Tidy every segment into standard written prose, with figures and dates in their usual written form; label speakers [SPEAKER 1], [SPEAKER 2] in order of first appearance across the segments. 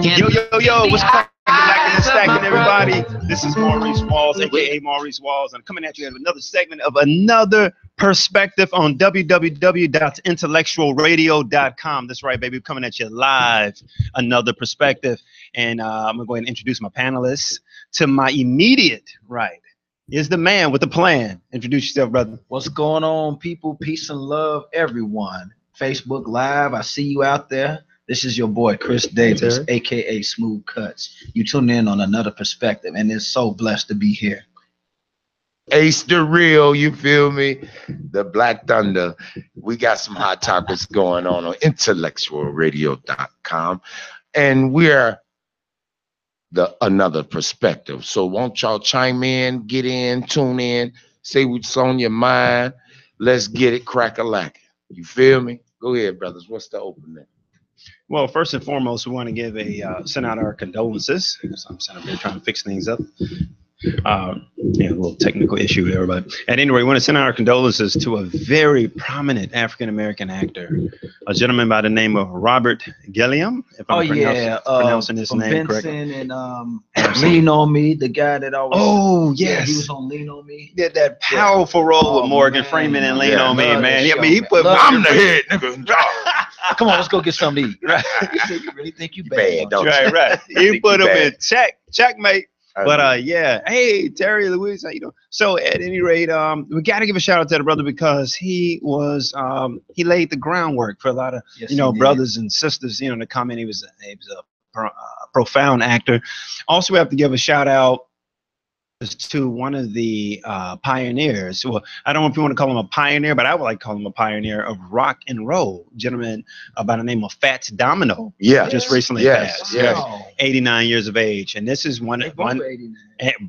[SPEAKER 1] Yo, what's cracking, lacking, and stacking, everybody? This is Maurice Walls, aka Maurice Walls. I'm coming at you with another segment of another perspective on www.IntellectualRadio.com. That's right, baby. Coming at you live, another perspective. And I'm going to go ahead and introduce my panelists. To my immediate right is the man with the plan. Introduce yourself, brother.
[SPEAKER 2] What's going on, people? Peace and love, everyone. Facebook Live, I see you out there. This is your boy, Chris Davis, a.k.a. Smooth Cuts. You tune in on another perspective, and it's so blessed to be here.
[SPEAKER 3] Ace the Real, you feel me? The Black Thunder. We got some hot topics going on IntellectualRadio.com, and we're another perspective. So won't y'all chime in, get in, tune in, say what's on your mind. Let's get it crack-a-lackin'. You feel me? Go ahead, brothers. What's the opening?
[SPEAKER 1] Well, first and foremost, we want to give send out our condolences. So I'm sitting up here trying to fix things up. A little technical issue there, but at any rate, we want to send out our condolences to a very prominent African-American actor, a gentleman by the name of Robert Gilliam, if I'm pronouncing his name correctly.
[SPEAKER 2] And Lean on Me, the guy that always.
[SPEAKER 1] Oh yes,
[SPEAKER 2] yeah, he was on Lean on Me.
[SPEAKER 1] Did that powerful role with Morgan Freeman and Lean on Me, man. He put.
[SPEAKER 3] I'm the head nigga.
[SPEAKER 2] Come on, let's go get something to eat. Right? You really think you bad, don't you?
[SPEAKER 1] Right. He put him in checkmate. But hey Terry Louise, how you doing? So at any rate, we got to give a shout out to the brother because he was he laid the groundwork for a lot of brothers and sisters to come in. He was a profound actor. Also, we have to give a shout out to one of the pioneers. Well, I don't know if you want to call him a pioneer, but I would like to call him a pioneer of rock and roll. Gentleman by the name of Fats Domino.
[SPEAKER 3] Yeah,
[SPEAKER 1] just recently passed.
[SPEAKER 3] Wow.
[SPEAKER 1] 89 years of age, and this is one.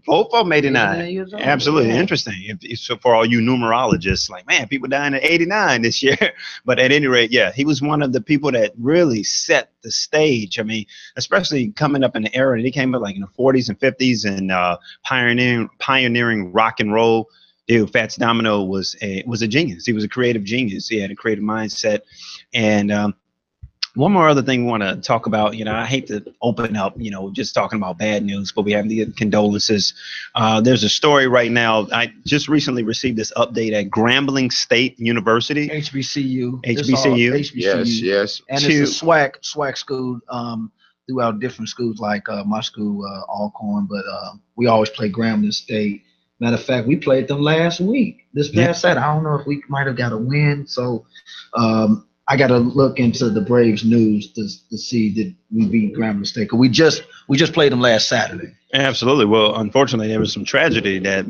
[SPEAKER 1] Both of them 89. Absolutely interesting. So for all you numerologists, like, man, people dying at 89 this year. But at any rate, yeah, he was one of the people that really set the stage. I mean, especially coming up in the era, he came up like in the 40s and 50s and pioneering rock and roll. Dude, Fats Domino was a genius. He was a creative genius. He had a creative mindset. And one more other thing we want to talk about, I hate to open up, just talking about bad news, but we have the condolences. There's a story right now. I just recently received this update at Grambling State University.
[SPEAKER 2] HBCU.
[SPEAKER 3] Yes.
[SPEAKER 2] And it's a swag school throughout different schools, like my school, Alcorn, but we always play Grambling State. Matter of fact, we played them last week. This past Saturday, I don't know if we might have got a win. So I got to look into the Braves news to see that we beat Grambling State. Cause we just played them last Saturday.
[SPEAKER 1] Absolutely. Well, unfortunately, there was some tragedy that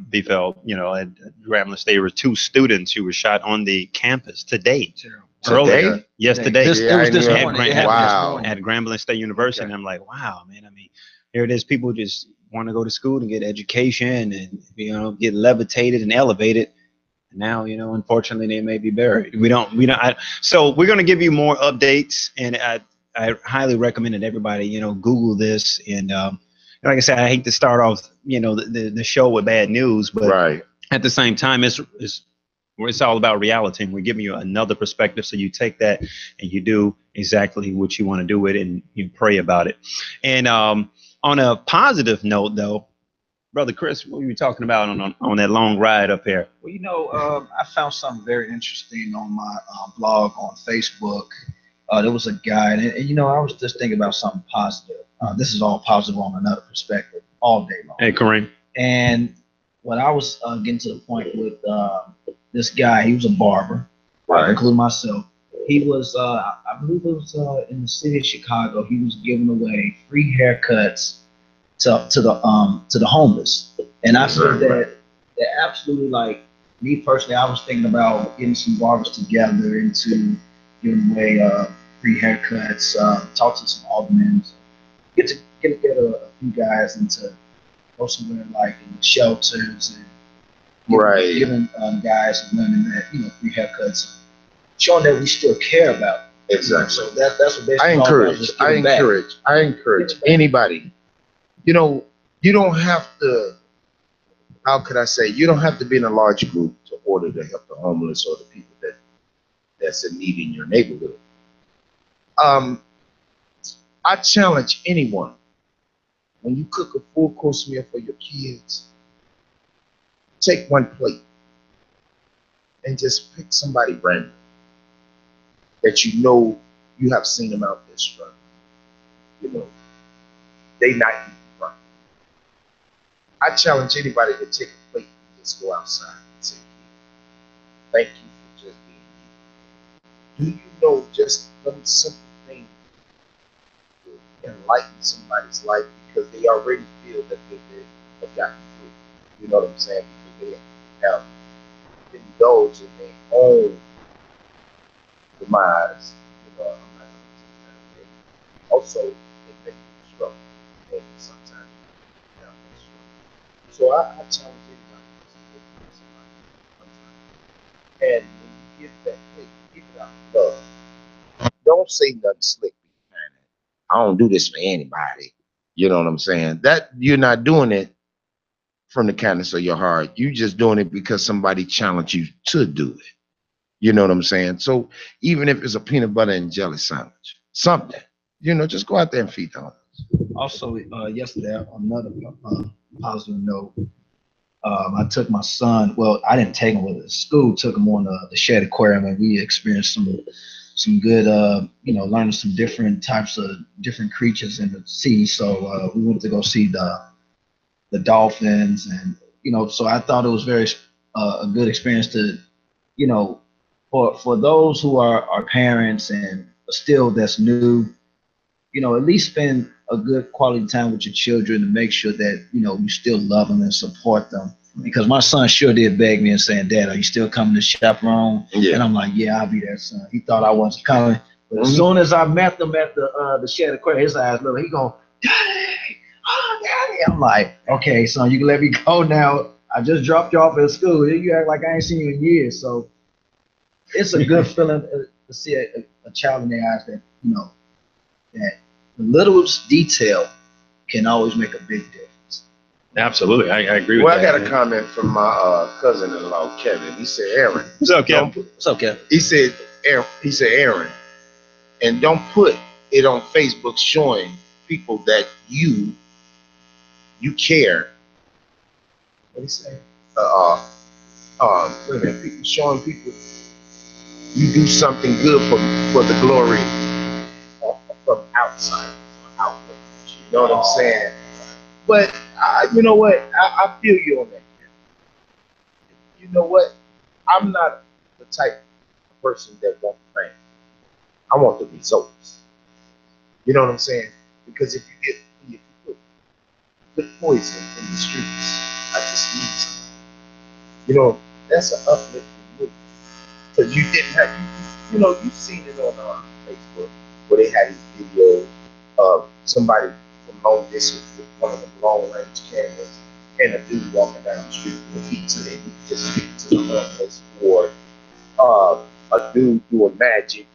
[SPEAKER 1] befell. At Grambling State. There were 2 students who were shot on the campus today. Earlier, yesterday.
[SPEAKER 2] It was this morning.
[SPEAKER 1] At Grambling State University, and I'm like, wow, man. I mean, here it is. People just want to go to school and get education, and get levitated and elevated. Now, unfortunately, they may be buried. So we're going to give you more updates, and I highly recommend that everybody, Google this. And like I said, I hate to start off, the show with bad news, but at the same time, it's all about reality, and we're giving you another perspective. So you take that and you do exactly what you want to do with it, and you pray about it. And on a positive note, though, Brother Chris, what were you talking about on that long ride up here?
[SPEAKER 2] Well, I found something very interesting on my blog on Facebook. There was a guy, and I was just thinking about something positive. This is all positive on another perspective all day long.
[SPEAKER 1] Hey, Kareem.
[SPEAKER 2] And when I was getting to the point with this guy, he was a barber, including myself. He was, I believe it was in the city of Chicago. He was giving away free haircuts to the homeless, and I said that absolutely, like me personally, I was thinking about getting some barbers together into giving away free haircuts, talk to some aldermen, get together a few guys and to go somewhere like in shelters and giving guys and women that free haircuts, showing that we still care about.
[SPEAKER 3] Exactly.
[SPEAKER 2] So that's what basically
[SPEAKER 3] I encourage anybody. You don't have to, how could I say, you don't have to be in a large group to order to help the homeless or the people that's in need in your neighborhood. I challenge anyone, when you cook a full course meal for your kids, take one plate and just pick somebody random that you know you have seen them out there struggling. You know, they not eating right. I challenge anybody to take a plate and just go outside and say, thank you for just being you. Do you know just one simple thing to enlighten somebody's life because they already feel that they have gotten through? You know what I'm saying? Because they have indulged in their own demise. You know, I'm not going to say that. Also, they make you struggle. And sometimes you have to struggle. So I challenge anybody to somebody. And when you give that plate, give it out of love. Don't say nothing slick. I don't do this for anybody. You know what I'm saying? That you're not doing it from the kindness of your heart. You just doing it because somebody challenged you to do it. You know what I'm saying? So even if it's a peanut butter and jelly sandwich, something, you know, just go out there and feed them.
[SPEAKER 2] Also, yesterday, on another positive note, I took my son. Well, I didn't take him with us. School took him on the Shed Aquarium, and we experienced some good, you know, learning some different types of different creatures in the sea. So we went to go see the dolphins, and you know, so I thought it was very a good experience to, you know, for those who are parents and still that's new, you know, at least spend a good quality time with your children to make sure that, you know, you still love them and support them. Because my son sure did beg me and saying, Dad, are you still coming to chaperone? Yeah. And I'm like, yeah, I'll be there, son. He thought I wasn't coming. But as soon as I met them at the Shed Aquarium, his eyes little, he going, Daddy, oh, Daddy. I'm like, okay, son, you can let me go now. I just dropped you off at school. You act like I ain't seen you in years. So it's a good feeling to see a child in their eyes that, you know, that the littlest detail can always make a big difference.
[SPEAKER 1] Absolutely, I agree with that.
[SPEAKER 3] Well, I got a comment from my cousin-in-law, Kevin. He said, Aaron.
[SPEAKER 1] What's up, Kevin?
[SPEAKER 2] What's up, Kevin?
[SPEAKER 3] He said, Aaron, and don't put it on Facebook showing people that you care. What did he say? Wait a minute, people showing people you do something good for the glory from outside, outward. You know what I'm saying? But you know what? I feel you on that. You know what? I'm not the type of person that wants fame. I want the results. You know what I'm saying? Because if you put poison in the streets, I just need some. You know, that's an uplifting move. Because you didn't have, you know, you've seen it on Facebook where they had these videos of somebody from long distance with one of them long range cameras and a dude walking down the street with pizza and he just speak to the homeless, or a dude doing magic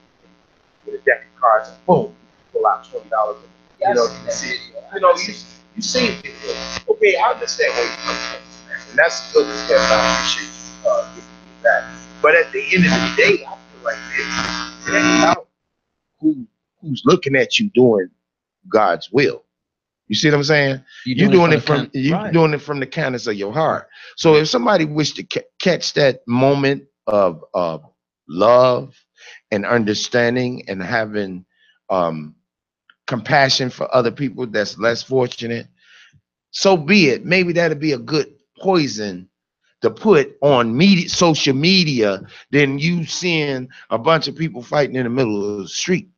[SPEAKER 3] with a deck of cards and boom, pull out $20. You know, you seen it. Okay, I understand where you come from, and that's good as hell. I appreciate you giving me that. But at the end of the day, I feel like this. It ain't about who's looking at you doing God's will. You see what I'm saying? You're doing it from the kindness of your heart. So if somebody wished to catch that moment of love and understanding and having compassion for other people that's less fortunate, so be it. Maybe that'll be a good poison to put on social media than you seeing a bunch of people fighting in the middle of the street.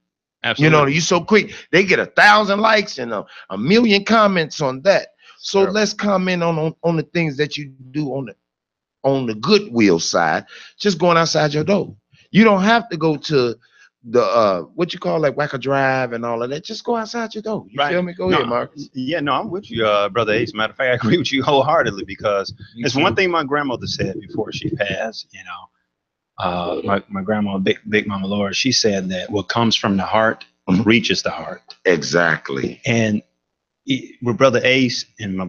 [SPEAKER 3] Absolutely. You know, you so quick, they get 1,000 likes and a million comments on that. So let's comment on the things that you do on the goodwill side, just going outside your door. You don't have to go to the what you call like Wacker Drive and all of that. Just go outside your door. You feel me? Go ahead, Marcus.
[SPEAKER 1] Yeah, no, I'm with you, Brother Ace. Matter of fact, I agree with you wholeheartedly because it's one thing my grandmother said before she passed, you know. My grandma, Big Mama Laura, she said that what comes from the heart reaches the heart.
[SPEAKER 3] Exactly.
[SPEAKER 1] And with Brother Ace and my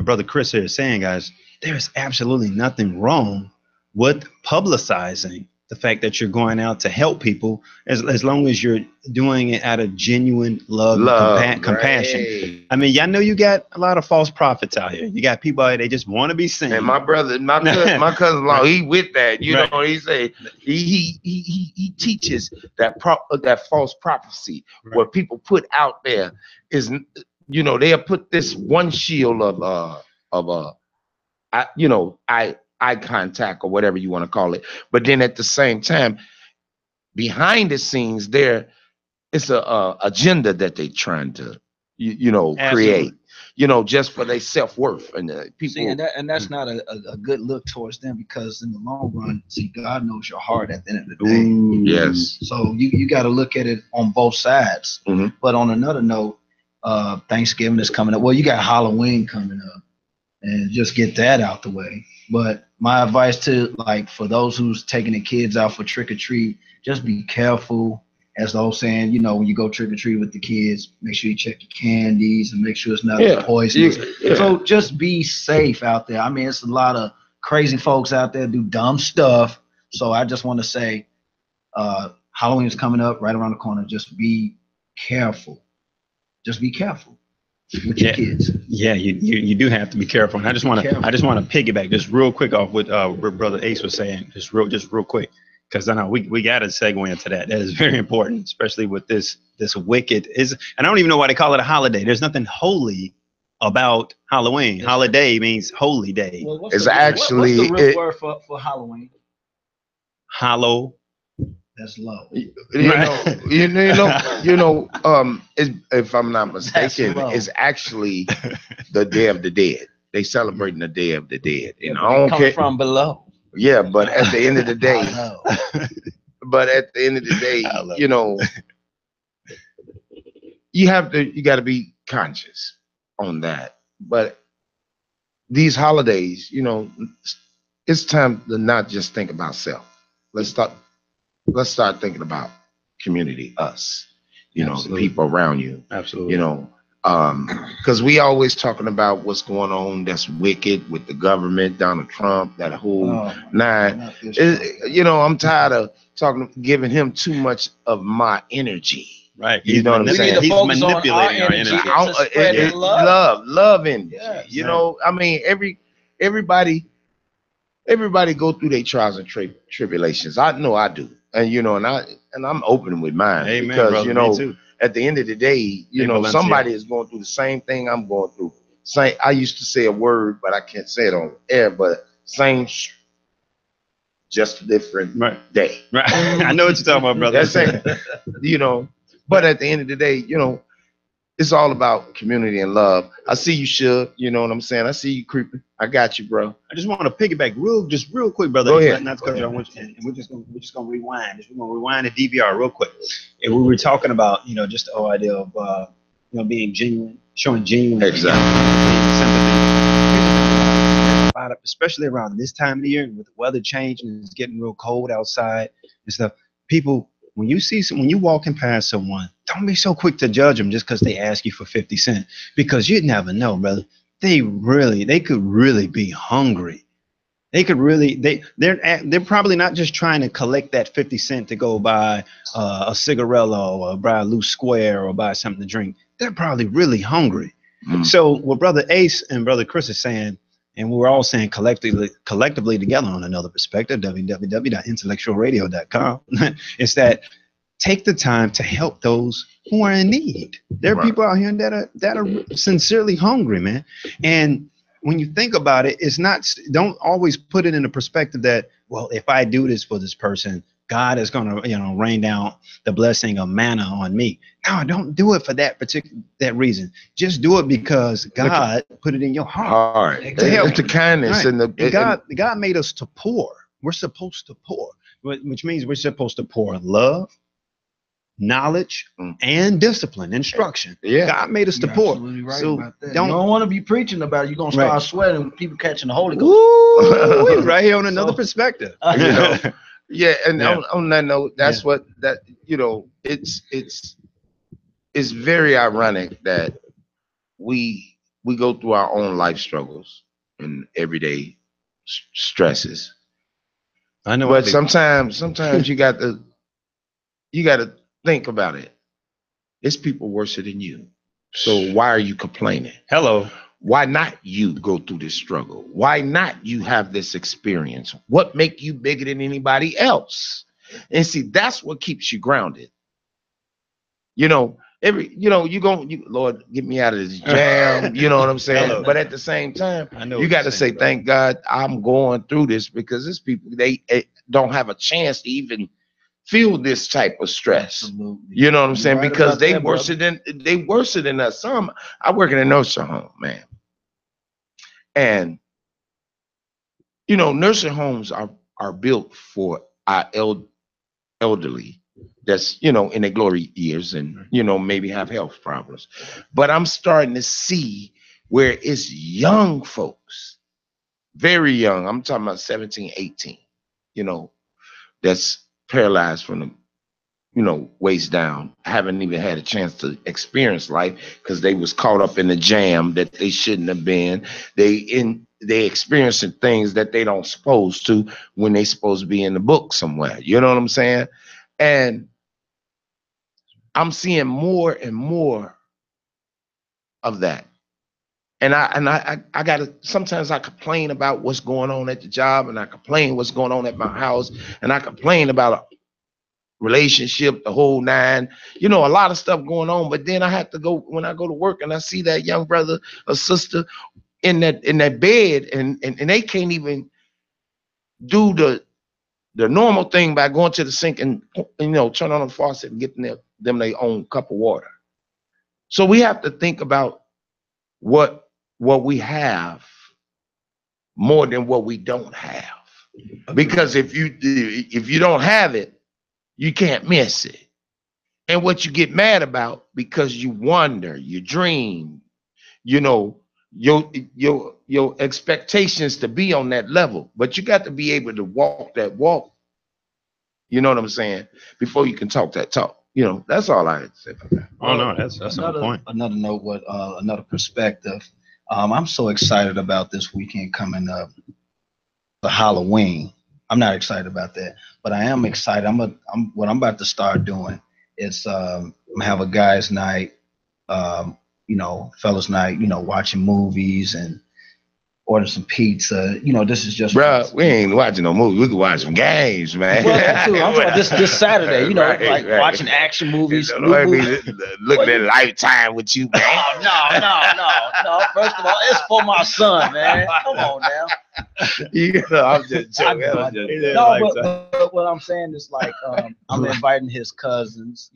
[SPEAKER 1] Brother Chris here saying, guys, there's absolutely nothing wrong with publicizing the fact that you're going out to help people, as long as you're doing it out of genuine love and compassion. I mean, y'all know you got a lot of false prophets out here. You got people out, they just want to be seen.
[SPEAKER 3] And my cousin-in-law, he with that. You know, he say he teaches that false prophecy where people put out there is, you know, they'll put this one shield of eye contact or whatever you want to call it, but then at the same time, behind the scenes, there it's a agenda that they trying to create, just for their self-worth. And people
[SPEAKER 2] see, and that's not a good look towards them, because in the long run, see, God knows your heart at the end of the day.
[SPEAKER 3] Ooh, yes.
[SPEAKER 2] So you got to look at it on both sides. But on another note, Thanksgiving is coming up. Well, you got Halloween coming up, and just get that out the way. But my advice to, like, for those who's taking the kids out for trick or treat, just be careful. As those saying, when you go trick or treat with the kids, make sure you check your candies and make sure it's not poisonous. So just be safe out there. I mean, it's a lot of crazy folks out there do dumb stuff. So I just want to say, Halloween is coming up right around the corner. Just be careful. Just be careful with your kids.
[SPEAKER 1] Yeah, you do have to be careful. And I just want to piggyback just real quick off what Brother Ace was saying, just real quick, because I know we got to segue into that. That is very important, especially with this wicked and I don't even know why they call it a holiday. There's nothing holy about Halloween. Holiday means holy day.
[SPEAKER 2] Well,
[SPEAKER 3] it's actually
[SPEAKER 2] what's the real word for Halloween?
[SPEAKER 1] Hollow.
[SPEAKER 2] That's low.
[SPEAKER 3] If I'm not mistaken, it's actually the Day of the Dead. They celebrating the Day of the Dead. And I don't care
[SPEAKER 2] from below.
[SPEAKER 3] Yeah, but at the end of the day, you got to be conscious on that. But these holidays, it's time to not just think about self. Let's start thinking about community, us, the people around you.
[SPEAKER 1] Absolutely.
[SPEAKER 3] Because we always talking about what's going on that's wicked with the government, Donald Trump, that whole nine. I'm tired of giving him too much of my energy.
[SPEAKER 1] Right.
[SPEAKER 3] You know what I'm saying?
[SPEAKER 1] He's manipulating our energy.
[SPEAKER 3] Love energy. Yes. I mean, everybody go through their trials and tribulations. I know I do. And I'm open with mine.
[SPEAKER 1] Amen,
[SPEAKER 3] because
[SPEAKER 1] brother, me too.
[SPEAKER 3] At the end of the day, somebody is going through the same thing I'm going through. I used to say a word, but I can't say it on air. But same, just a different day.
[SPEAKER 1] Right. I know what you're talking about, brother.
[SPEAKER 3] That's it. But at the end of the day, it's all about community and love. I see you, Shug. You know what I'm saying? I see you creeping. I got you, bro.
[SPEAKER 1] I just want to piggyback real quick, brother.
[SPEAKER 3] Go ahead.
[SPEAKER 1] Not to cut you off, and we're just gonna rewind. We're gonna rewind the DVR real quick. And we were talking about, just the whole idea of being genuine, showing genuine
[SPEAKER 3] sympathy,
[SPEAKER 1] especially around this time of the year with the weather changing and it's getting real cold outside and stuff. People, when you walking past someone, don't be so quick to judge them just because they ask you for 50 cents, because you never know, brother. They could really be hungry. They could really, they're probably not just trying to collect that 50 cents to go buy a cigarello or buy a loose square or buy something to drink. They're probably really hungry. So what Brother Ace and Brother Chris is saying, and we're all saying collectively together on another perspective, www.intellectualradio.com, is that take the time to help those who are in need. There are people out here that are sincerely hungry, man. And when you think about it, don't always put it in the perspective that, well, if I do this for this person, God is going to, rain down the blessing of manna on me. No, don't do it for that reason. Just do it because God put it in your heart.
[SPEAKER 3] To help. It's the kindness.
[SPEAKER 1] Right. God made us to pour. We're supposed to pour, which means we're supposed to pour love, knowledge, and discipline, instruction.
[SPEAKER 3] Yeah.
[SPEAKER 1] God made us to pour.
[SPEAKER 2] Right,
[SPEAKER 1] so
[SPEAKER 2] about that. You don't want to be preaching about it. You're going to start sweating with people catching the Holy Ghost.
[SPEAKER 1] Ooh, right here on another perspective.
[SPEAKER 3] Yeah, and on that note, that's what it's very ironic that we go through our own life struggles and everyday stresses,
[SPEAKER 1] I know.
[SPEAKER 3] But sometimes you got to think about it. It's people worse than you. So why are you complaining?
[SPEAKER 1] Hello.
[SPEAKER 3] Why not you go through this struggle? Why not you have this experience? What make you bigger than anybody else? And see, that's what keeps you grounded. You know, Lord, get me out of this jam. You know what I'm saying?
[SPEAKER 1] Hello.
[SPEAKER 3] But at the same time, you got to say,
[SPEAKER 1] bro.
[SPEAKER 3] thank God I'm going through this, because these people, they don't have a chance to even feel this type of stress.
[SPEAKER 2] Absolutely.
[SPEAKER 3] You know what I'm saying?
[SPEAKER 2] Right,
[SPEAKER 3] because they
[SPEAKER 2] that,
[SPEAKER 3] worse than us. I work in a nursing home, man. And nursing homes are built for our elderly that's in their glory years and maybe have health problems. But I'm starting to see where it's young folks, very young. I'm talking about 17, 18, that's paralyzed from the waist down, haven't even had a chance to experience life because they was caught up in the jam that they shouldn't have been. They experiencing things that they don't supposed to when they supposed to be in the book somewhere. You know what I'm saying? And I'm seeing more and more of that. And I gotta, sometimes I complain about what's going on at the job, and I complain what's going on at my house, and I complain about relationship, the whole nine, a lot of stuff going on. But then I have to go, when I go to work and I see that young brother or sister in that bed, and they can't even do the normal thing by going to the sink and turn on the faucet and getting them their own cup of water. So we have to think about what we have more than what we don't have. Because if you don't have it, you can't miss it. And what you get mad about, because you wonder, you dream, your expectations to be on that level, but you got to be able to walk that walk. You know what I'm saying? Before you can talk that talk. That's all I had to say about that.
[SPEAKER 1] Oh no, that's another point.
[SPEAKER 2] Another note, another perspective. I'm so excited about this weekend coming up, the Halloween. I'm not excited about that, but I am excited. What I'm about to start doing is I'm gonna have a guys' night, fellas' night, watching movies and order some pizza. This is just,
[SPEAKER 3] bro, we ain't watching no movies. We can watch some games, man.
[SPEAKER 2] Well, that too. I'm talking about this Saturday, right. Watching action movies.
[SPEAKER 3] Looking at Lifetime with you, man.
[SPEAKER 2] No. First of all, it's for my son, man. Come on now.
[SPEAKER 3] I'm just joking.
[SPEAKER 2] But what I'm saying is, like, I'm inviting his cousins,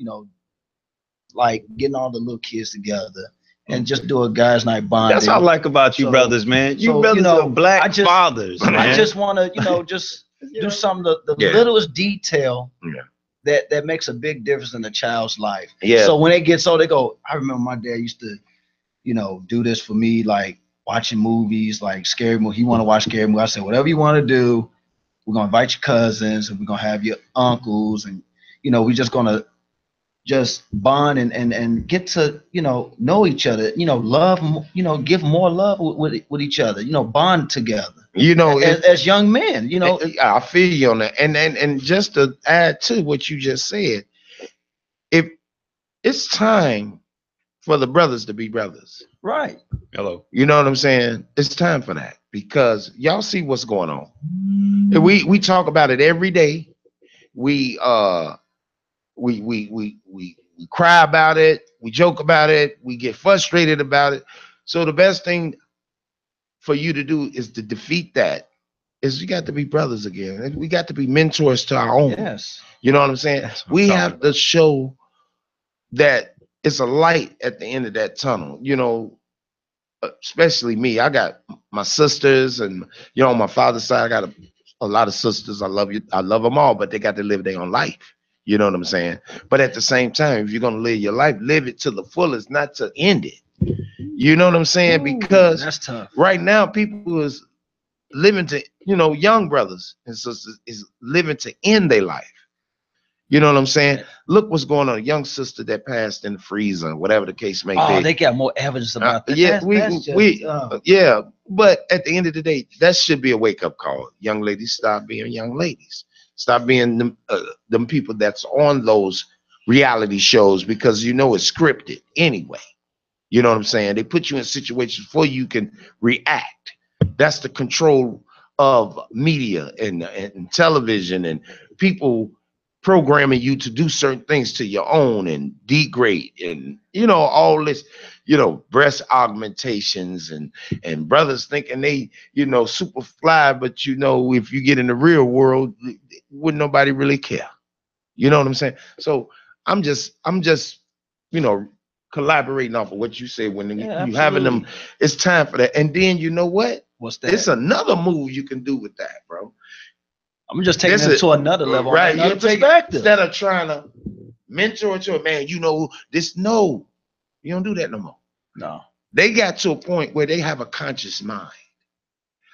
[SPEAKER 2] like getting all the little kids together and just do a guys' night bonding.
[SPEAKER 1] That's what I like about you brothers, man. You brothers are black fathers, man.
[SPEAKER 2] I just want to, just do some of the littlest detail that makes a big difference in a child's life.
[SPEAKER 3] Yeah.
[SPEAKER 2] So when they get they go, I remember my dad used to, do this for me, like watching movies, like scary movie. He want to watch scary movie. I said, whatever you want to do, we're gonna invite your cousins and we're gonna have your uncles, and we're just gonna just bond and get to know each other, love, give more love with each other, bond together, as young men.
[SPEAKER 3] I feel you on that. And just to add to what you just said, if it's time for the brothers to be brothers,
[SPEAKER 2] right?
[SPEAKER 1] Hello.
[SPEAKER 3] You know what I'm saying? It's time for that, because y'all see what's going on. We talk about it every day. We cry about it, we joke about it, we get frustrated about it. So the best thing for you to do is to defeat that. Is you got to be brothers again. We got to be mentors to our own.
[SPEAKER 2] Yes.
[SPEAKER 3] You know what I'm saying? We have to show that it's a light at the end of that tunnel. Especially me. I got my sisters, and on my father's side, I got a lot of sisters. I love you. I love them all, but they got to live their own life. You know what I'm saying? But at the same time, if you're going to live your life, live it to the fullest, not to end it. You know what I'm saying? Because
[SPEAKER 2] that's tough.
[SPEAKER 3] Right now, people is living to, young brothers and sisters is living to end their life. You know what I'm saying? Look what's going on. A young sister that passed in the freezer, whatever the case may be.
[SPEAKER 2] Oh, they got more evidence about that.
[SPEAKER 3] Yeah, yeah. But at the end of the day, that should be a wake-up call. Young ladies, stop being young ladies. Stop being them people that's on those reality shows, because you know it's scripted anyway. You know what I'm saying? They put you in situations before you can react. That's the control of media and television and people programming you to do certain things to your own and degrade and, you know, all this, you know, breast augmentations and brothers thinking they, you know, super fly, but you know, if you get in the real world, wouldn't nobody really care. You know what I'm saying? So I'm just, you know, collaborating off of what you say when you having them. It's time for that. And then you know what?
[SPEAKER 2] What's that?
[SPEAKER 3] It's another move you can do with that, bro.
[SPEAKER 2] I'm just taking it to another level, right? Another perspective.
[SPEAKER 3] Instead of trying to mentor to a man, you know, no, you don't do that no more.
[SPEAKER 2] No.
[SPEAKER 3] They got to a point where they have a conscious mind.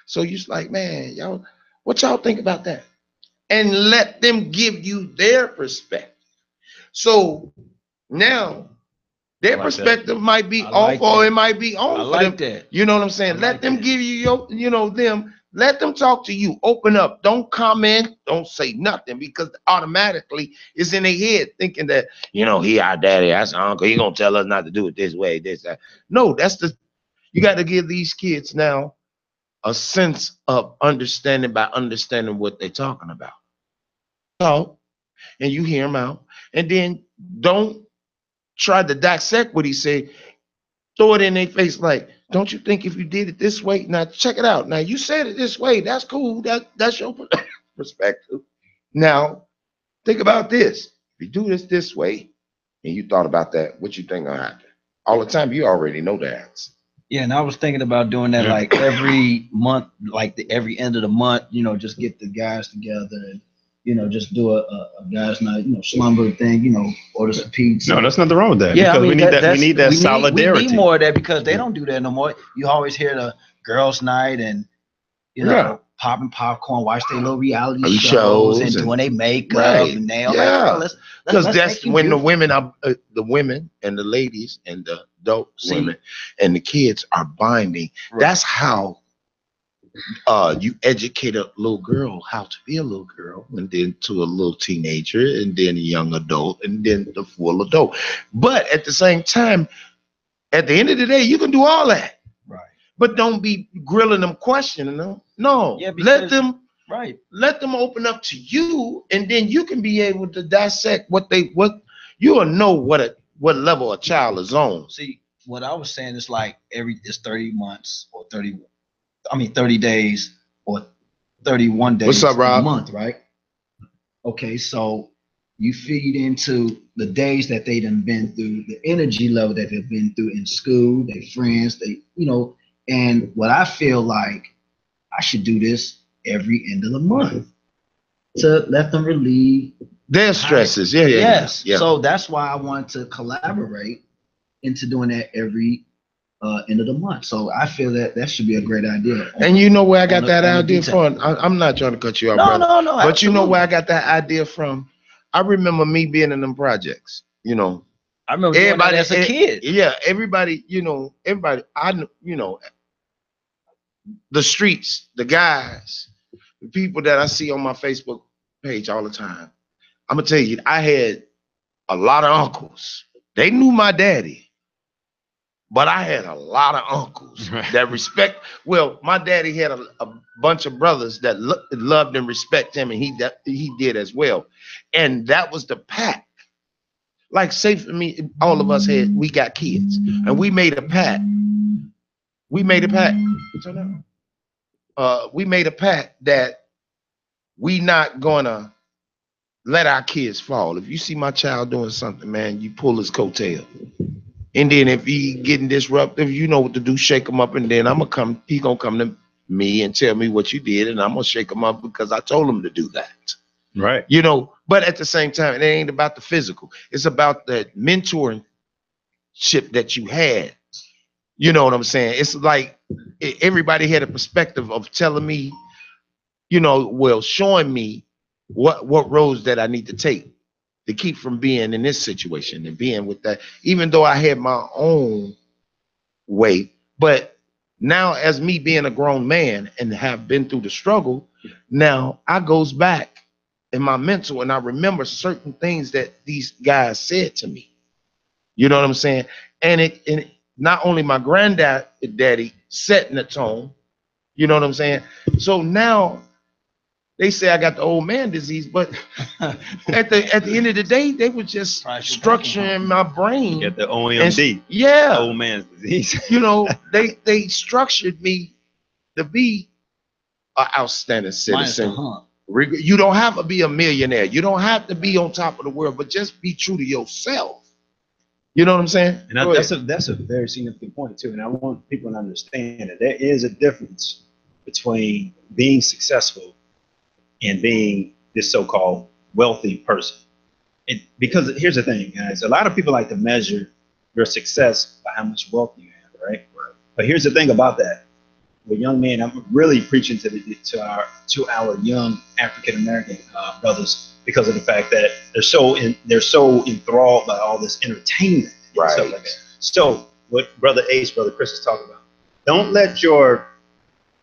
[SPEAKER 3] So you're like, man, y'all, what y'all think about that? And let them give you their perspective. So now their perspective might be off or it might be on.
[SPEAKER 2] I like that.
[SPEAKER 3] You know what I'm saying? Let them give you your, you know, let them talk to you. Open up. Don't comment. Don't say nothing, because automatically it's in their head thinking that, you know, he our daddy, that's our uncle. He gonna tell us not to do it this way, this, that. No, you got to give these kids now a sense of understanding by understanding what they're talking about. So, and you hear them out, and then don't try to dissect what he said. Throw it in their face like, don't you think if you did it this way? Now check it out. Now you said it this way. That's cool. That's your perspective. Now think about this. If you do this way, and you thought about that, what you think gonna happen? All the time, you already know the answer.
[SPEAKER 2] Yeah, and I was thinking about doing that like every month, like every end of the month. You know, just get the guys together and, you know, just do a guys' night, you know, slumber thing, you know, order some pizza.
[SPEAKER 1] No, that's nothing wrong with that.
[SPEAKER 2] Yeah,
[SPEAKER 1] because we need that solidarity.
[SPEAKER 2] We need more of that, because they don't do that no more. You always hear the girls' night and, you know, popping popcorn, watch their little reality shows and doing their makeup and nails.
[SPEAKER 3] Yeah, because that's when the women and the ladies and the adult women and the kids are binding. Right. That's how you educate a little girl how to be a little girl, and then to a little teenager, and then a young adult, and then the full adult. But at the same time, at the end of the day, you can do all that.
[SPEAKER 2] Right.
[SPEAKER 3] But don't be grilling them, questioning them. No. Yeah, let them open up to you, and then you can be able to dissect what you will know what level a child is on.
[SPEAKER 2] See, what I was saying is like it's 30 months or 30 days or 31 days.
[SPEAKER 3] What's up, Rob?
[SPEAKER 2] A month, right? Okay, so you feed into the days that they done been through, the energy level that they've been through in school, their friends, you know, and what I feel like I should do this every end of the month to let them relieve
[SPEAKER 3] their stresses. Yeah.
[SPEAKER 2] So that's why I wanted to collaborate into doing that every end of the month. So I feel that should be a great idea.
[SPEAKER 3] And you know where I got that idea from? I'm not trying to cut you off, brother. No. But absolutely. You know where I got that idea from? I remember me being in them projects, you know.
[SPEAKER 2] I remember everybody as a kid.
[SPEAKER 3] Yeah, everybody, I know, the streets, the guys, the people that I see on my Facebook page all the time. I'm gonna tell you, I had a lot of uncles. They knew my daddy, but I had a lot of uncles that respect. Well, my daddy had a bunch of brothers that loved and respect him, and he did as well. And that was the pact. Like, say for me, all of us we got kids, and we made a pact. We made a pact that we not gonna let our kids fall. If you see my child doing something, man, you pull his coattail. And then if he getting disruptive, you know what to do, shake him up, and then he gonna come to me and tell me what you did, and I'm gonna shake him up because I told him to do that.
[SPEAKER 1] Right.
[SPEAKER 3] You know, but at the same time, it ain't about the physical. It's about the mentorship that you had. You know what I'm saying? It's like everybody had a perspective of telling me, showing me what roads that I need to take. to keep from being in this situation and being with that, even though I had my own way. But now, as me being a grown man and have been through the struggle, now I goes back in my mental and I remember certain things that these guys said to me. You know what I'm saying? And it not only my daddy setting the tone, you know what I'm saying? So now they say I got the old man disease, but at the end of the day, they were just structuring my brain.
[SPEAKER 1] You get the OMD,
[SPEAKER 3] yeah,
[SPEAKER 1] old man's disease.
[SPEAKER 3] You know, they structured me to be an outstanding citizen. You don't have to be a millionaire. You don't have to be on top of the world, but just be true to yourself. You know what I'm saying?
[SPEAKER 1] And that's a very significant point too. And I want people to understand that there is a difference between being successful and being this so-called wealthy person. Because here's the thing, guys, a lot of people like to measure your success by how much wealth you have, right? But here's the thing about that. With young men, I'm really preaching to our young African American brothers, because of the fact that they're so enthralled by all this entertainment and stuff like that. So what Brother Chris is talking about, don't let your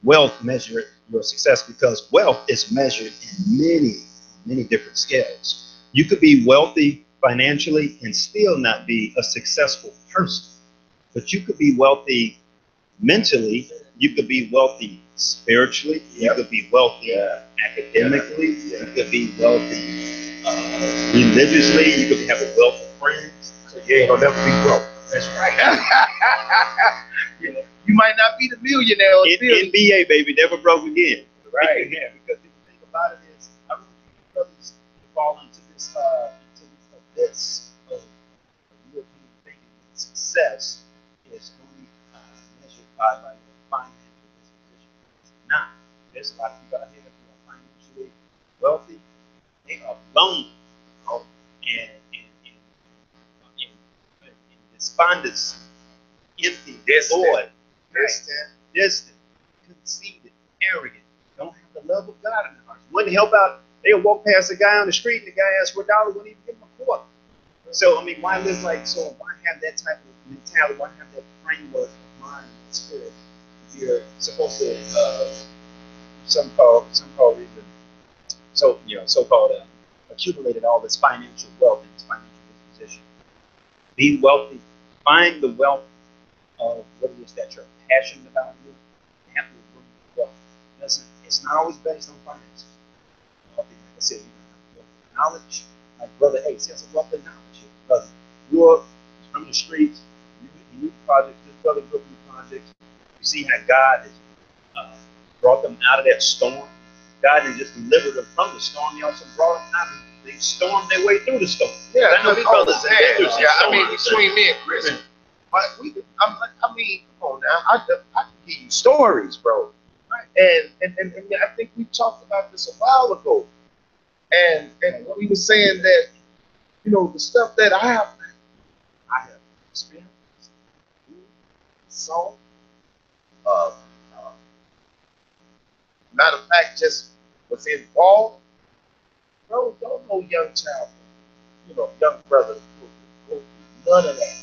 [SPEAKER 1] wealth measure your success, because wealth is measured in many different scales. You could be wealthy financially and still not be a successful person, but you could be wealthy mentally, you could be wealthy spiritually, you could be wealthy academically, you could be wealthy religiously, you could have a wealth of friends. So you ain't gonna never be broke. That's right. You might not be the millionaire. NBA, baby, never broke again. Right. Yeah, because the thing about it is, I don't think brothers fall into this abyss of European thinking that success is only measured by your financial disposition. It's not. There's a lot of people out here who are financially wealthy. They are lonely, and despondency, empty, void, distant, conceited, arrogant, don't have the love of God in their hearts. Wouldn't help out. They'll walk past a guy on the street and the guy asks for $1, wouldn't even give him a quarter. So, I mean, why live like so? Why have that type of mentality? Why have that framework of mind and spirit? You're supposed to, some call reason, so-called accumulated all this financial wealth and this financial disposition. Be wealthy. Find the wealth of what it is that you're passionate about. You have to bring the wealth. It's not always based on finances. Like I said, you know, knowledge. Like Brother Ace, he has a wealth of knowledge. Because you're from the streets, you do projects, this brother grew up in projects. You see how God has brought them out of that storm. God has just delivered them from the storm. He also brought them out. They stormed their way through the storm. Yeah, I know these brothers.
[SPEAKER 3] I mean, between me and Chris, but I mean, come on now. I can give you stories, bro. Right. And I think we talked about this a while ago. And we were saying that, you know, the stuff that I have experienced, saw, matter of fact, just was involved. Bro, don't no young child, you know, young brother, none of that.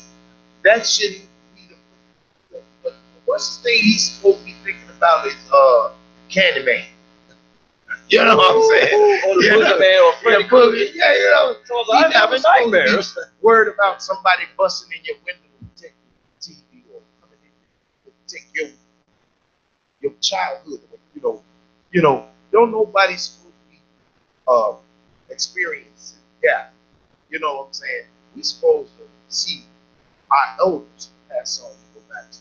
[SPEAKER 3] That shouldn't be the what's the thing he's supposed to be thinking about is Candyman. You know what I'm saying? Or the Boogeyman or Freddy Krueger. Yeah, you know. So I'm having nightmares. Worried about somebody busting in your window to take your TV or coming in to take your childhood. You know, don't nobody supposed to be experiencing death. You know what I'm saying? We supposed to see our elders pass on and go back to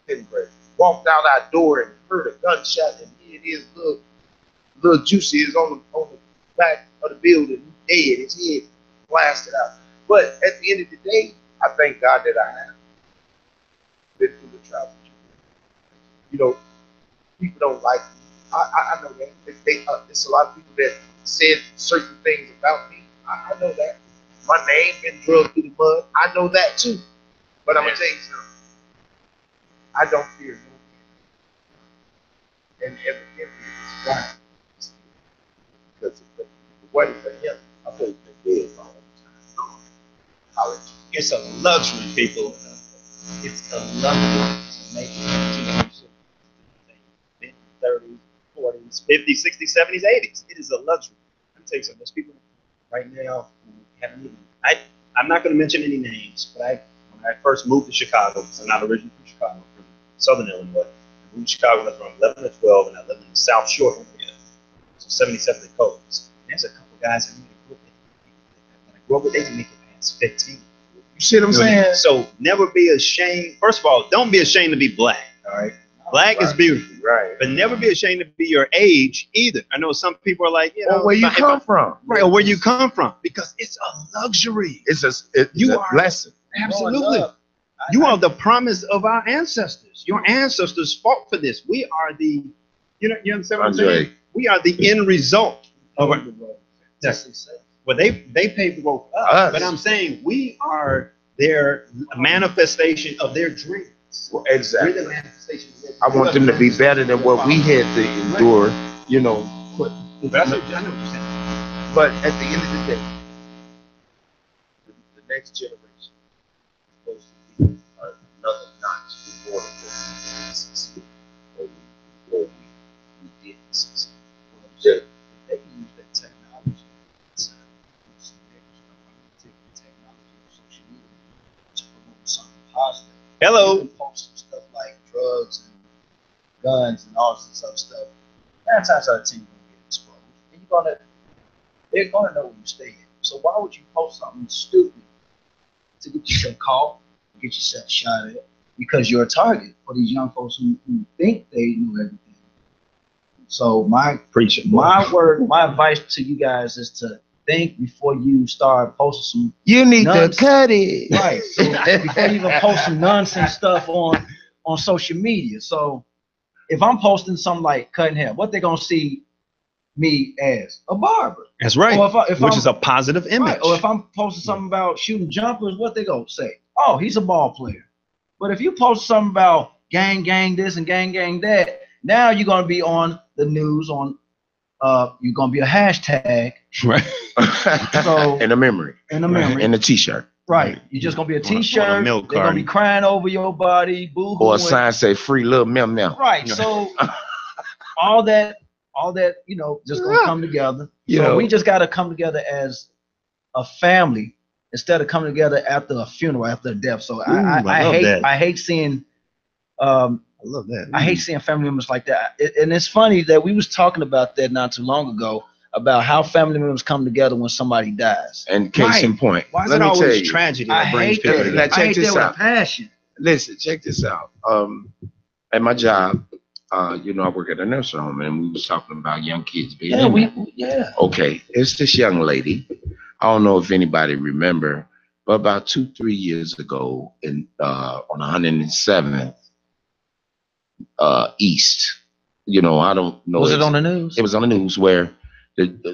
[SPEAKER 3] them. Walked out our door and heard a gunshot, and here it is, little Juicy is on the back of the building, dead, his head blasted out. But at the end of the day, I thank God that I have been through the trial. You know, people don't like me. I know that. There's a lot of people that said certain things about me. I know that. My name been drugged through the mud. I know that too. But I'm gonna tell you something. I don't fear no man. And evidently it's right. Because
[SPEAKER 1] It's a luxury, people. It's a luxury to make it 30s, 40s, 50s, 60s, 70s, 80s. It is a luxury. Let me tell you something. There's people right now who haven't even. I'm not going to mention any names, but when I first moved to Chicago, because I'm not originally from Chicago, from Southern Illinois. I moved to Chicago when I was around 11 or 12, and I lived in the South Shore area. So 77 the coast. There's a couple guys that I grew up with. They can make it past 15.
[SPEAKER 3] You see what I'm saying?
[SPEAKER 1] So never be ashamed. First of all, don't be ashamed to be black. All right. Black is beautiful,
[SPEAKER 3] right?
[SPEAKER 1] But never be ashamed to be your age either. I know some people are like, you know,
[SPEAKER 3] or where you come from,
[SPEAKER 1] right? Or where you come from, because it's a luxury.
[SPEAKER 3] It's a blessing.
[SPEAKER 1] Absolutely. You are the promise of our ancestors. Your ancestors fought for this. We are the, you understand what I'm saying? We are the end result of our. Well, they paved the road for us, but I'm saying we are their manifestation of their dreams.
[SPEAKER 3] Well, exactly. I want them to be better than what we had to endure, you know. But at the end of the day, the next generation is supposed to be another notch before we succeed, or we didn't succeed. They can use that technology.
[SPEAKER 2] Positive.
[SPEAKER 1] Hello.
[SPEAKER 2] You can post some stuff like drugs and guns and all this other stuff. 9 times out of 10 you're gonna get exposed. And they're gonna know where you stay at. So why would you post something stupid to get yourself caught, get yourself shot at? Because you're a target for these young folks who think they know everything. So my advice to you guys is to think before you start posting some.
[SPEAKER 3] You need to cut it.
[SPEAKER 2] Right. So before you even post some nonsense stuff on social media. So if I'm posting something like cutting hair, what they gonna see me as? A barber.
[SPEAKER 1] That's right.
[SPEAKER 2] Or
[SPEAKER 1] which is a positive image.
[SPEAKER 2] Right. Or if I'm posting something about shooting jumpers, what they gonna say? Oh, he's a ball player. But if you post something about gang this and gang that, now you're gonna be on the news on. You're gonna be a hashtag,
[SPEAKER 1] right?
[SPEAKER 3] So in a memory, in a T-shirt,
[SPEAKER 2] right? You're just gonna be a T-shirt. They're gonna be crying over your body, boo hoo.
[SPEAKER 3] Or a sign say "Free Little Mem Mem."
[SPEAKER 2] Right. So all that, just gonna come together. So we just gotta come together as a family instead of coming together after a funeral, after a death. So I hate seeing. I love that. I hate seeing family members like that. And it's funny that we was talking about that not too long ago about how family members come together when somebody dies.
[SPEAKER 3] And case in point,
[SPEAKER 1] why is it always tragedy that brings people together?
[SPEAKER 2] I hate that with a passion.
[SPEAKER 3] Listen, check this out. At my job, I work at a nursing home, and we was talking about young kids being Okay, it's this young lady. I don't know if anybody remember, but about 2-3 years ago, on 107th. East, I don't know.
[SPEAKER 2] Was it on the news?
[SPEAKER 3] It was on the news where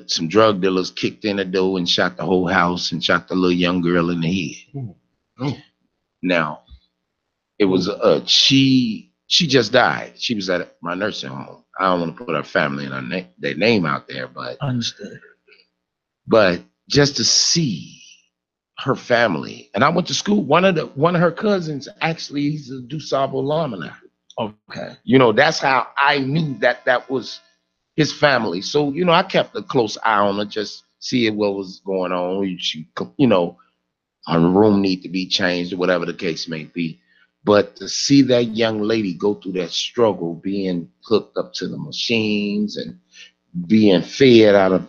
[SPEAKER 3] some drug dealers kicked in the door and shot the whole house and shot the little young girl in the head. Now, it was she just died. She was at my nursing home. I don't want to put her family and their name out there, but
[SPEAKER 2] understood.
[SPEAKER 3] But just to see her family, and I went to school. One of her cousins actually, he's a DuSable alumni.
[SPEAKER 2] Okay.
[SPEAKER 3] That's how I knew that was his family. So, I kept a close eye on her, just seeing what was going on. She, her room need to be changed or whatever the case may be. But to see that young lady go through that struggle, being hooked up to the machines and being fed out of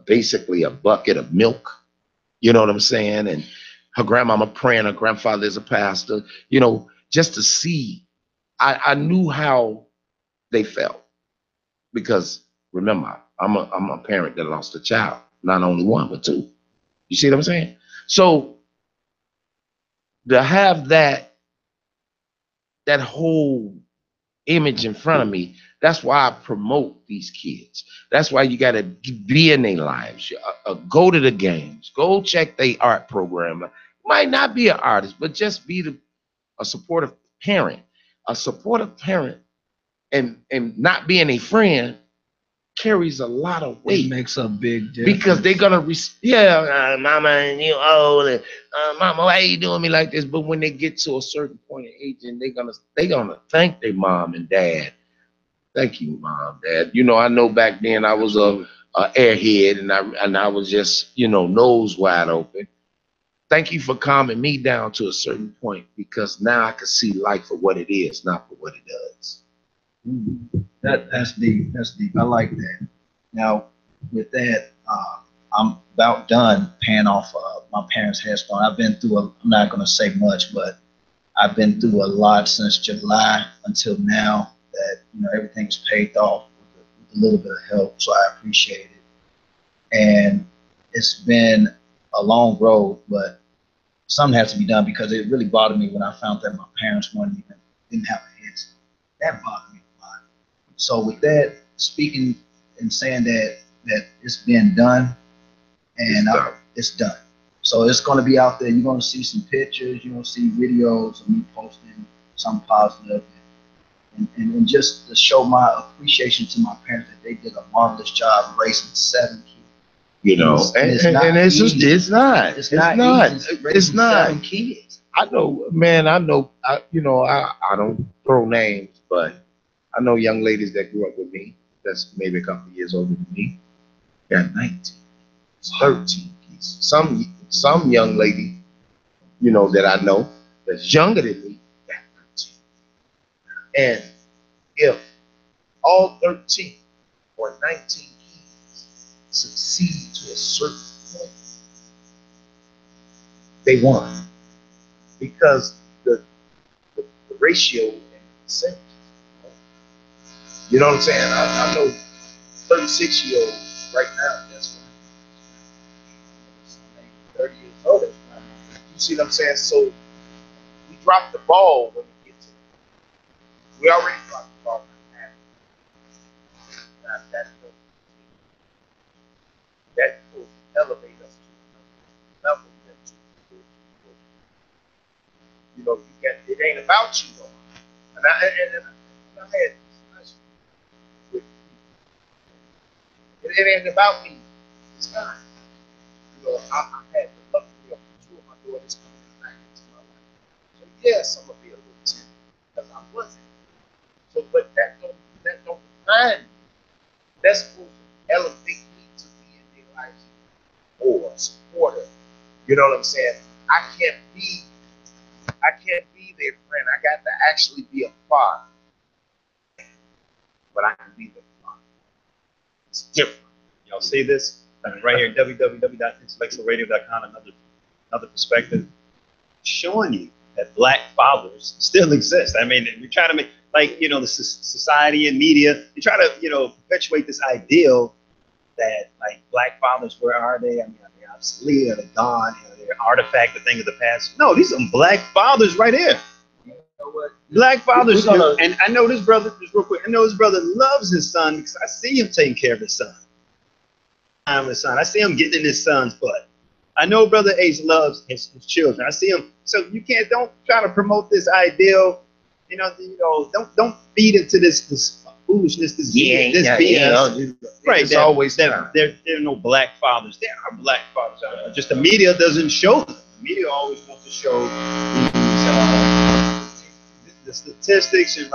[SPEAKER 3] basically a bucket of milk, you know what I'm saying? And her grandmama praying, her grandfather is a pastor, just to see, I knew how they felt. Because remember, I'm a parent that lost a child, not only one, but two. You see what I'm saying? So to have that whole image in front of me, that's why I promote these kids. That's why you got to be in their lives. Go to the games. Go check their art program. Might not be an artist, but just be a supportive parent. A supportive parent and not being a friend carries a lot of weight.
[SPEAKER 2] It makes a big difference.
[SPEAKER 3] Because they're gonna, mama, and you old, and mama, why you doing me like this? But when they get to a certain point of age, and they're gonna thank their mom and dad. Thank you, mom, dad. You know, I know back then I was a airhead, and I was just, you know, nose wide open. Thank you for calming me down to a certain point, because now I can see life for what it is, not for what it does.
[SPEAKER 2] That's deep. That's deep. I like that. Now, with that, I'm about done paying off my parents' headstone. I've been through I'm not going to say much, but I've been through a lot since July until now that, you know, everything's paid off with a little bit of help. So I appreciate it. And it's been a long road, but something has to be done, because it really bothered me when I found that my parents didn't have a headstone. That bothered me a lot. So with that, speaking and saying that it's been done, and it's done. So it's going to be out there. You're going to see some pictures. You're going to see videos of me posting something positive, and just to show my appreciation to my parents that they did a marvelous job raising 7 kids.
[SPEAKER 3] You know, it's not. It's not.
[SPEAKER 2] 7 kids.
[SPEAKER 3] I know, man. I don't throw names, but I know young ladies that grew up with me that's maybe a couple of years older than me. Got 19, 13 kids. Some young lady, you know, that I know that's younger than me got 13. And if all 13 or 19 kids succeed to a certain point, they won, because the ratio and percentage. You know what I'm saying? I know 36-year-olds right now, that's fine. 30 years old, that's fine. You see what I'm saying? So we dropped the ball when we get to it. We already dropped the ball. That will elevate us to another level. You know, it ain't about you, though. And I had this with it ain't about me. It's not. You know, I had the luxury of 2 of my daughters coming back into my life. So yes, I'm gonna be a little timid because I wasn't. So, but that don't define me. That's supposed to elevate me to be in their lives or supporter. You know what I'm saying? I can't be their friend. I got to actually be a father. But I can be their father. It's different.
[SPEAKER 1] Y'all see this? Right here, www.intellectualradio.com, another perspective showing you that black fathers still exist. I mean, we try to make, like, you know, the society and media, they try to, you know, perpetuate this ideal that, like, black fathers, where are they? I mean, are they obsolete? Are they gone? Are they an artifact, a thing of the past? No, these are black fathers right here. You know what? Black fathers, and I know this brother, just real quick, I know his brother loves his son because I see him taking care of his son. I see him getting in his son's butt. I know Brother Ace loves his children. I see him. So don't try to promote this ideal. You know, don't feed into this foolishness, this BS. Right.
[SPEAKER 3] It's always
[SPEAKER 1] there are no black fathers. There are black fathers out there. Just the media doesn't show them. The media always wants to show the statistics and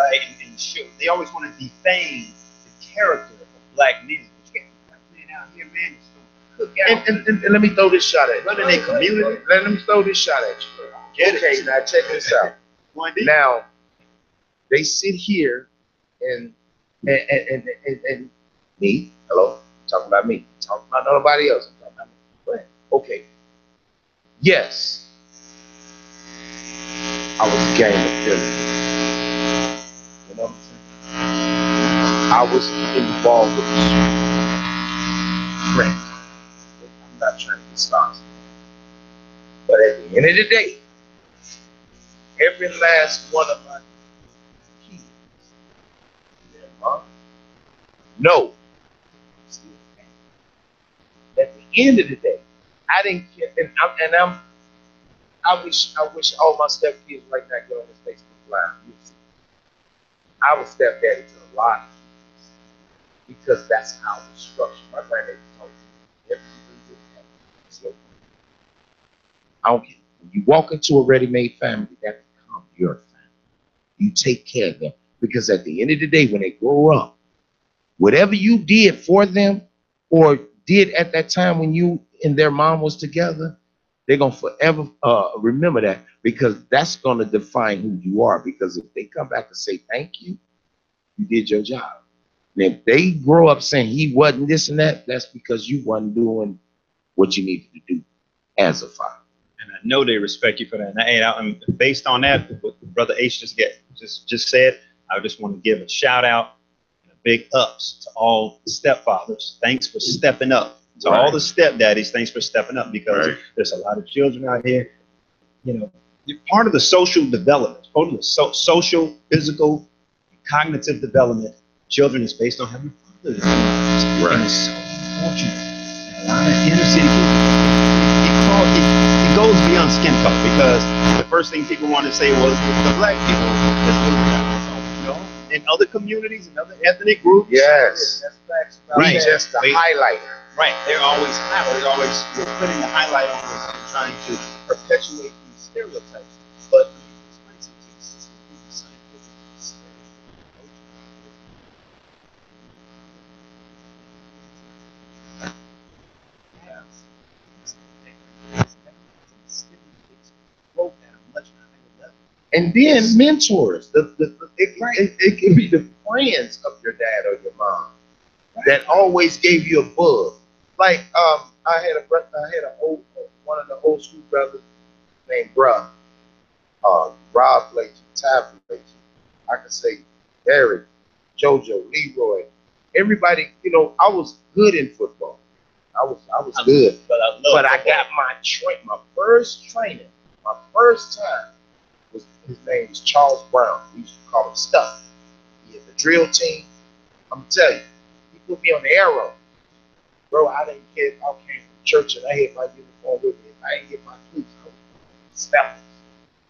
[SPEAKER 1] show. They always want to defame the character of black men. Out here, man,
[SPEAKER 3] and let me throw this shot at you.
[SPEAKER 1] Running a community.
[SPEAKER 3] Let me throw this shot at you. Okay, now check this out. Now they sit here and me. Hello, talking about me. Talking about nobody else. I'm talking about me. Go ahead. Okay. Yes, I was a gang affiliate. You know what I'm saying? I was involved with the street. Right. I'm not trying to get started. But at the end of the day, every last one of my kids, their mom, no. At the end of the day, I didn't care, I wish all my stepkids right now get on this Facebook Live. I was stepdaddy to a lot of kids. because that's how it was structured. My granddad told me everything was so I don't care. When you walk into a ready-made family, that becomes your family. You take care of them because at the end of the day, when they grow up, whatever you did for them or did at that time when you and their mom was together, they're gonna forever remember that because that's gonna define who you are. Because if they come back and say thank you, you did your job. And if they grow up saying he wasn't this and that, that's because you wasn't doing what you needed to do as a father.
[SPEAKER 1] And I know they respect you for that. And based on that, what Brother H just said, I just want to give a shout out and a big ups to all stepfathers. Thanks for stepping up. To all the stepdaddies, thanks for stepping up because there's a lot of children out here. You know, part of the social development, part of the social, physical, cognitive development, children is based on having fathers. And it's so unfortunate. A lot of inner city people, it goes beyond skin color because the first thing people want to say was the black people. You know, in other communities, in other ethnic groups.
[SPEAKER 3] Yes.
[SPEAKER 2] Right.
[SPEAKER 3] Just the highlighter.
[SPEAKER 1] Right. They're always putting the highlight on this and trying to perpetuate these stereotypes. But
[SPEAKER 3] and then mentors. It can be the friends of your dad or your mom that always gave you a bug. Like I had one of the old school brothers named Rob Fletcher, Ty Fletcher. I could say Eric, JoJo, Leroy, everybody. You know, I was good in football. I was good, but I got my first training, my first time. His name was Charles Brown. We used to call him Stuff. He had the drill team. I'm telling you, he put me on the arrow. Bro, I didn't care if I came from church and I had my uniform with me. If I didn't get my cleats, I was stuff.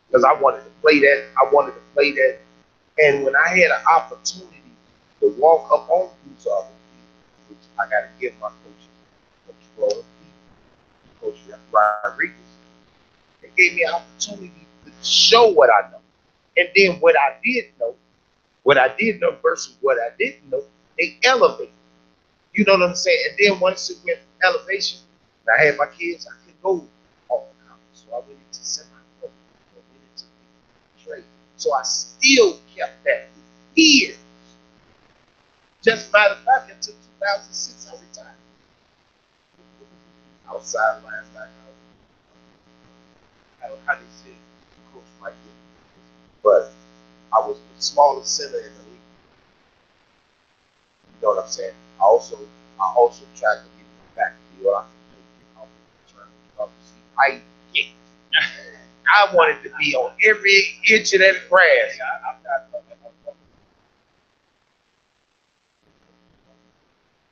[SPEAKER 3] Because I wanted to play that. And when I had an opportunity to walk up on these other field, which I got to give my coach Roland, Coach Rodriguez, they gave me an opportunity to show what I know. And then what I did know versus what I didn't know, they elevated. You know what I'm saying? And then once it went elevation, and I had my kids, I couldn't go off the college. So I went into semi-pro. I went into trade. So I still kept that for years. Just matter of fact, until 2006, I retired. I was sidelined back out. How they say coach like this. But I was the smallest center in the league. You know what I'm saying? I also tried to get back to you. I get. I wanted to be on every inch of that grass.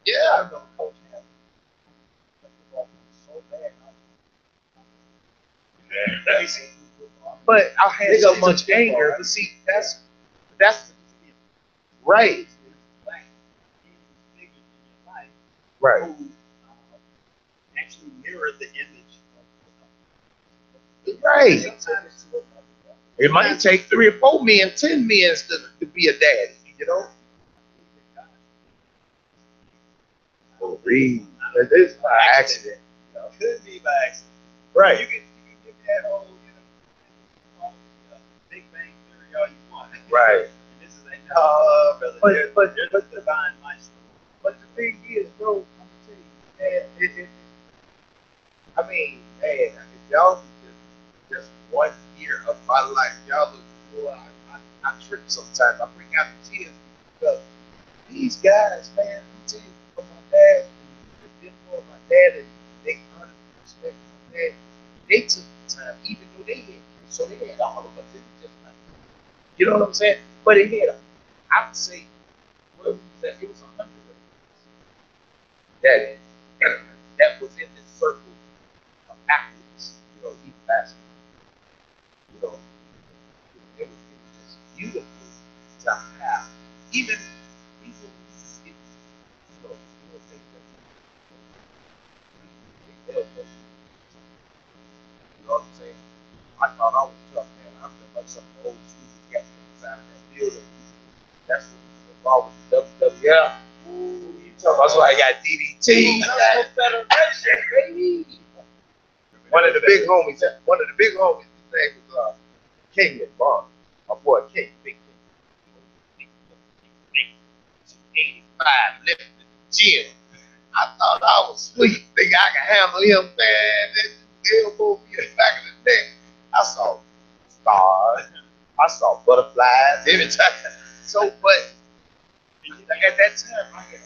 [SPEAKER 3] Yeah. But I had so much anger. But see, that's right. Right.
[SPEAKER 1] Actually mirror the image of
[SPEAKER 3] right. It might take 3 or 4 men, 10 men to be a daddy, you know? Oh, read. It is by accident.
[SPEAKER 1] Could be by accident.
[SPEAKER 3] Right.
[SPEAKER 1] You can give that whole, Big Bang Theory all you want.
[SPEAKER 3] Right.
[SPEAKER 1] This is no, brother. But divine maestro.
[SPEAKER 2] But the thing is, bro, I'm gonna tell you, man, I mean, man, if y'all just 1 year of my life, y'all look cool. I trip sometimes. I bring out the tears because these guys, man, I'm telling you, for my dad, for my dad, and they honored and respected my dad. They took the time, even though they had, so they had all of us. It was just like, you know what I'm saying? But it had, I would say, what was that? It was 100 of us that was in this circle of athletes, you know, even basketball. You know, it was just beautiful to have. Even
[SPEAKER 3] Yeah. You talking about somebody got DDT.
[SPEAKER 2] Federation, baby.
[SPEAKER 3] One of the big homies, his name was King and Bond. My boy King, big King. 85, lifting the gym. I thought I was sweet. Think I can handle him, man. That elbow me in the back of the neck. I saw stars. I saw butterflies every time. So, but at that time, I had a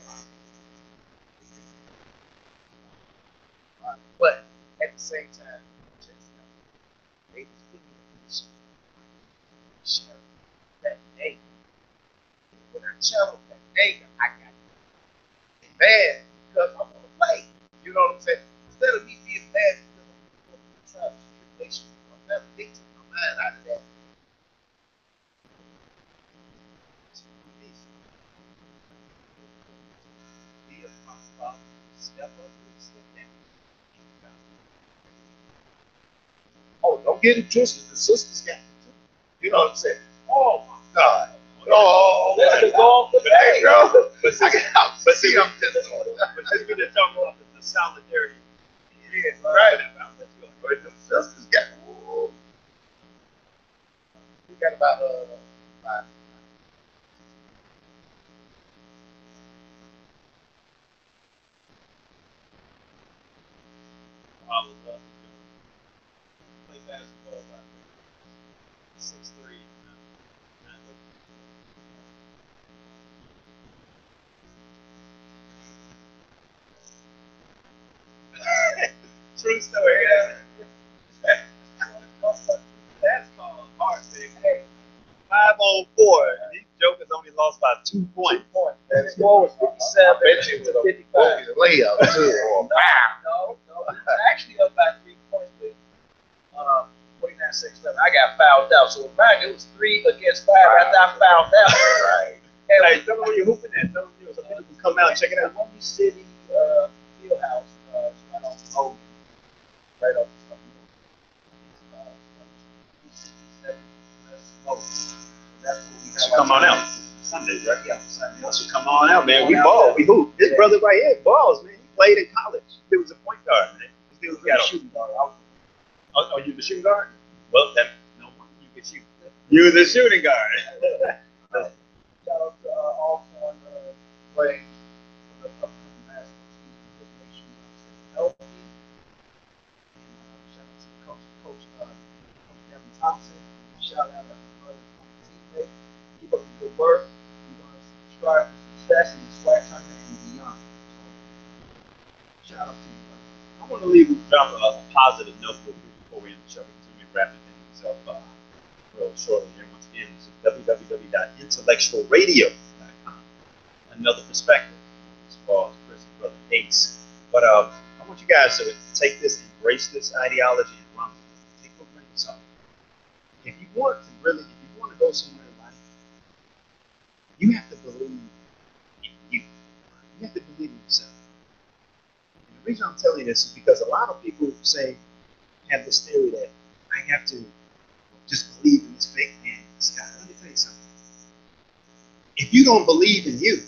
[SPEAKER 3] lot. But at the same time, they was putting that anger. When I channeled that anger, I got mad because I'm gonna play. You know what I'm saying? Instead of me being mad because I'm trying to tribulation, I'm never taking my mind out of that. Be a father, step up and step down. Oh, don't get it twisted. The sisters got it too. You know what I'm saying? Oh my God. Oh, let's go off the day, bro. But see, I'm just but since we're just talking about the solidarity. Yeah, right. But the sisters got we got about 5. I was play basketball about 6'3". True story. That's called hard, big. Hey, 5 on 4. These jokers only lost by 2 points.
[SPEAKER 2] That score was 57.
[SPEAKER 3] I bet you would have 55. Layup too.
[SPEAKER 2] No. Actually up by 3 points with 49-6-11. I got fouled out. So mine it was 3 against 5 after I fouled out.
[SPEAKER 3] Right.
[SPEAKER 2] And
[SPEAKER 1] Hey, tell me where you're hooping at. Tell me so people can come out and check it out.
[SPEAKER 2] Lumby City Field House, right off Logan, right off the
[SPEAKER 1] So come on out. Sundays, right?
[SPEAKER 2] Yeah, Sunday.
[SPEAKER 1] So come on out, man. We ball. We hoop. This brother right here balls, man. He played in college. He was a point guard, man. He was a shooting guard. Oh, you the shooting guard? Well, then no wonder you could shoot. You the shooting guard.
[SPEAKER 2] Shout out to all on playing for the upcoming basketball season. Just make sure you stay healthy. Shout out to Coach Devin Thompson. Shout out to my teammates. Keep up the good work. We're going to strive for success in the SWAC tournament and beyond. So, shout out to you.
[SPEAKER 1] I want to leave with drop a positive note before we end the show because we'll be wrapping things up real shortly here. Once again, this is www.intellectualradio.com. Another perspective as far as Chris and Brother Ace. But I want you guys to take this, embrace this ideology, and run with it. Take a break something. If you want to go somewhere in life, you have to believe in you. You have to believe in yourself. And the reason I'm telling you this is because a lot of people have this theory that I have to just believe in this big man in the sky. Let me tell you something. If you don't believe in you,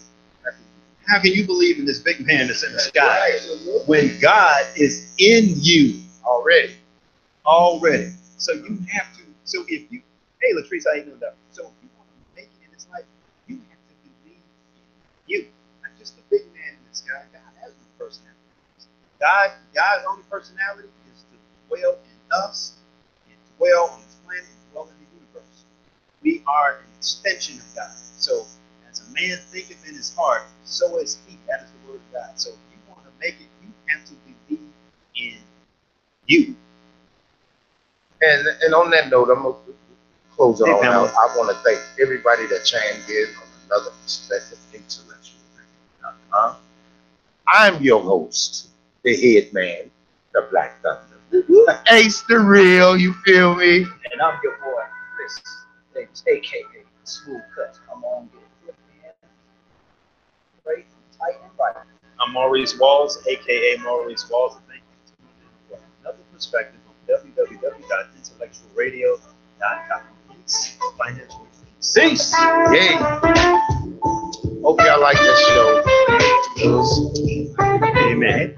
[SPEAKER 1] how can you believe in this big man that's in the sky when God is in you already? So you have to. So if you, hey Latrice, how you doing? So if you want to make it in this life, you have to believe in you, not just the big man in the sky. God has no personality. God's only personality is to dwell in us and dwell on this planet and dwell in the universe. We are an extension of God. So as a man thinketh in his heart, so is he. That is the word of God. So if you want to make it, you have to believe in you.
[SPEAKER 3] And on that note, I'm going to close it on out. I want to thank everybody that chimed in on another perspective, IntellectualRadio.com. I'm your host, the head man, the Black Thunder. Ace the real, you feel me?
[SPEAKER 2] And I'm your boy, Chris Davis, a.k.a. Smooth Cuts. Come on, get it with me. Straight, tight, and right.
[SPEAKER 1] I'm Maurice Walls, a.k.a. Maurice Walls, and thank you for tuning in for another perspective on www.intellectualradio.com. Peace, financial peace.
[SPEAKER 3] Peace. Yay. Hope y'all I like this show.
[SPEAKER 1] Amen.